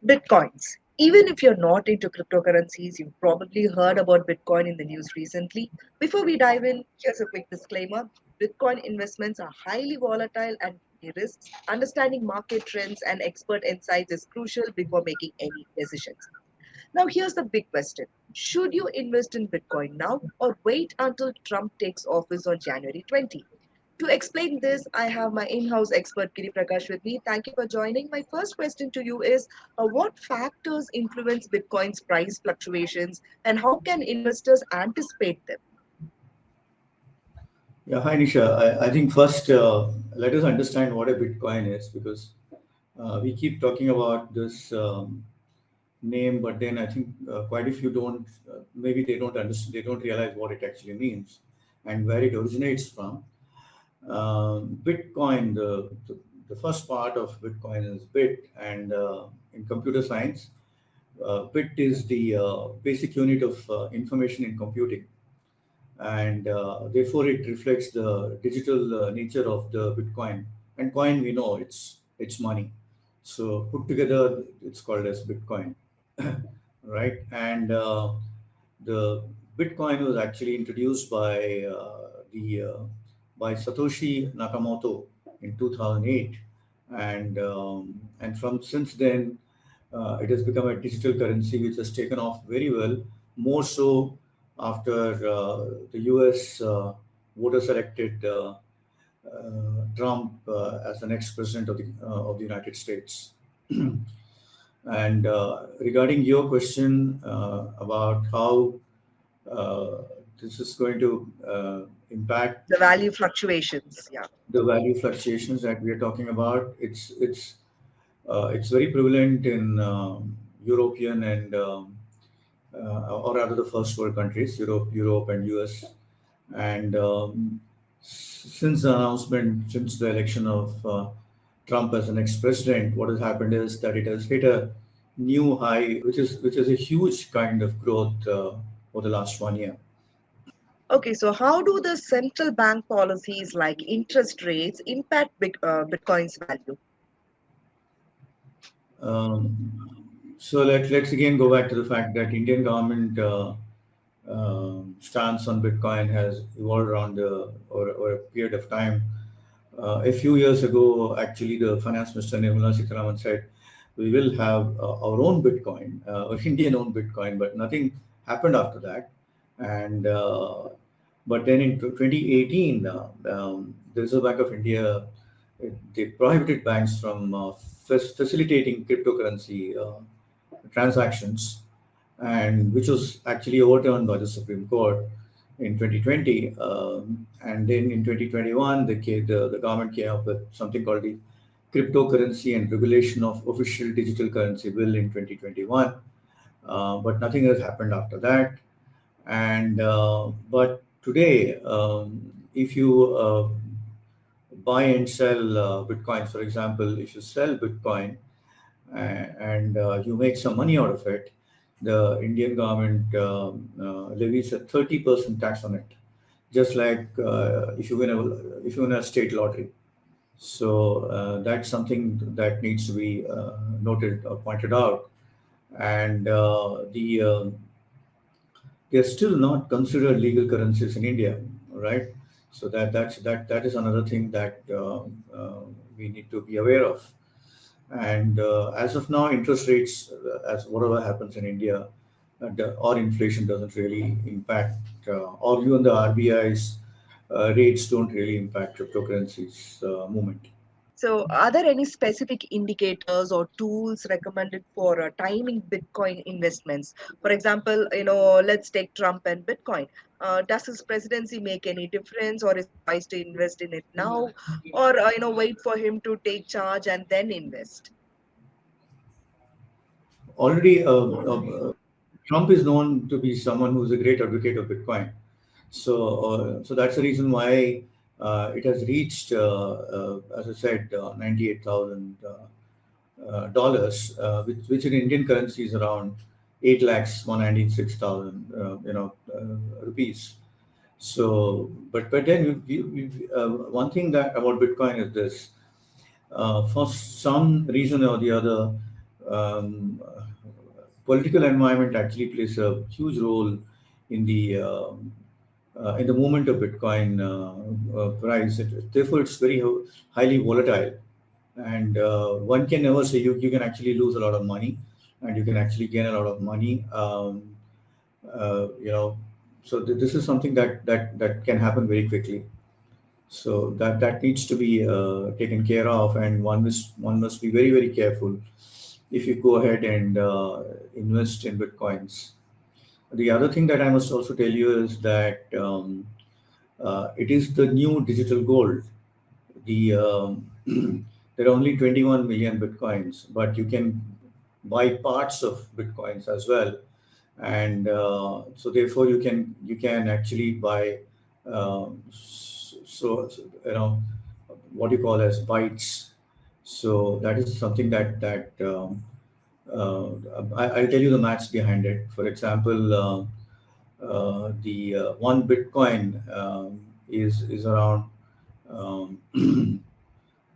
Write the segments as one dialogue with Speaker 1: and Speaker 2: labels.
Speaker 1: Bitcoins. Even if you're not into cryptocurrencies, you've probably heard about Bitcoin in the news recently. Before we dive in, here's a quick disclaimer. Bitcoin investments are highly volatile and carry risks. Understanding market trends and expert insights is crucial before making any decisions. Now, here's the big question. Should you invest in Bitcoin now or wait until Trump takes office on January 20? To explain this, I have my in-house expert Giri Prakash with me. Thank you for joining. My first question to you is, what factors influence Bitcoin's price fluctuations and how can investors anticipate them?
Speaker 2: Yeah, hi Nisha. I think first let us understand what a Bitcoin is because we keep talking about this name, but then I think quite a few don't. Maybe they don't understand. They don't realize what it actually means and where it originates from. Bitcoin, the first part of Bitcoin is bit, and in computer science, bit is the basic unit of information in computing, and therefore it reflects the digital nature of the Bitcoin. And coin, we know it's money. So put together, it's called as Bitcoin, right? And the Bitcoin was actually introduced the by Satoshi Nakamoto in 2008, and from since then it has become a digital currency which has taken off very well. More so after the U.S. Voters elected Trump as the next president of the United States. And regarding your question about how uh, this is going to impact
Speaker 1: The value fluctuations. Yeah.
Speaker 2: the value fluctuations that we are talking about, it's very prevalent in European and or rather the first world countries, Europe and US. And since the announcement, since the election of Trump as the next president, what has happened is that it has hit a new high, which is a huge kind of growth over the last 1 year.
Speaker 1: Okay, so how do the central bank policies like interest rates impact Bitcoin's value?
Speaker 2: So let's again go back to the fact that Indian government stance on Bitcoin has evolved around over a period of time. A few years ago, actually, the finance minister Nirmala Sitharaman said we will have our own Bitcoin, Indian-owned Bitcoin, but nothing happened after that. And but then in 2018, the Reserve Bank of India they prohibited banks from facilitating cryptocurrency transactions, and which was actually overturned by the Supreme Court in 2020. And then in 2021, the government came up with something called the Cryptocurrency and Regulation of Official Digital Currency Bill in 2021. But nothing has happened after that. And but today, if you buy and sell bitcoins, for example, if you sell Bitcoin and you make some money out of it, the Indian government levies a 30% tax on it, just like if you win a state lottery. So that's something that needs to be noted or pointed out. And they're still not considered legal currencies in India, right? So that is another thing that we need to be aware of. And as of now, interest rates, as whatever happens in India, or inflation doesn't really impact, or even the RBI's rates don't really impact cryptocurrencies movement.
Speaker 1: So, are there any specific indicators or tools recommended for timing Bitcoin investments? For example, let's take Trump and Bitcoin. Does his presidency make any difference, or is it wise to invest in it now, or wait for him to take charge and then invest?
Speaker 2: Already, Trump is known to be someone who's a great advocate of Bitcoin. So that's the reason why it has reached, as I said, $98,000, which in Indian currency is around 8,196,000, rupees. So, but then one thing that about Bitcoin is this: for some reason or the other, um, political environment actually plays a huge role in the movement of Bitcoin price. Therefore, it's very highly volatile, and one can never say you can actually lose a lot of money, and you can actually gain a lot of money. You know, so this is something that can happen very quickly. So that needs to be taken care of, and one must be very careful if you go ahead and invest in bitcoins. The other thing that I must also tell you is that it is the new digital gold. There are only 21 million bitcoins, but you can buy parts of bitcoins as well, and so therefore you can actually buy so you know what you call as bytes. So that is something uh, I'll tell you the maths behind it. For example, the one Bitcoin is around um,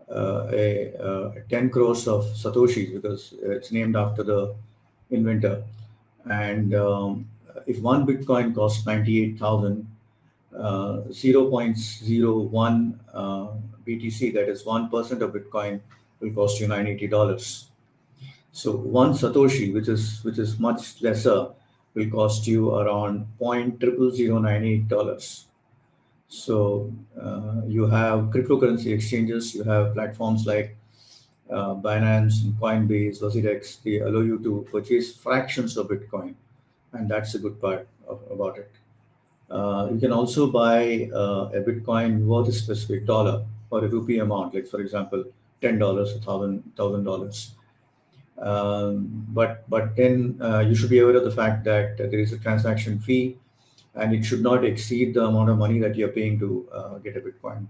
Speaker 2: 10 crores of satoshis, because it's named after the inventor. And if one Bitcoin costs 98,000, 0.01 BTC, that is 1% of Bitcoin, will cost you $980. So one Satoshi, which is much lesser, will cost you around $0.000988. So you have cryptocurrency exchanges, you have platforms like Binance, Coinbase, WazirX. They allow you to purchase fractions of Bitcoin, and that's the good part about it. You can also buy a Bitcoin worth a specific dollar or a rupee amount, like for example, $10, $1,000. But then you should be aware of the fact that there is a transaction fee, and it should not exceed the amount of money that you're paying to get a Bitcoin.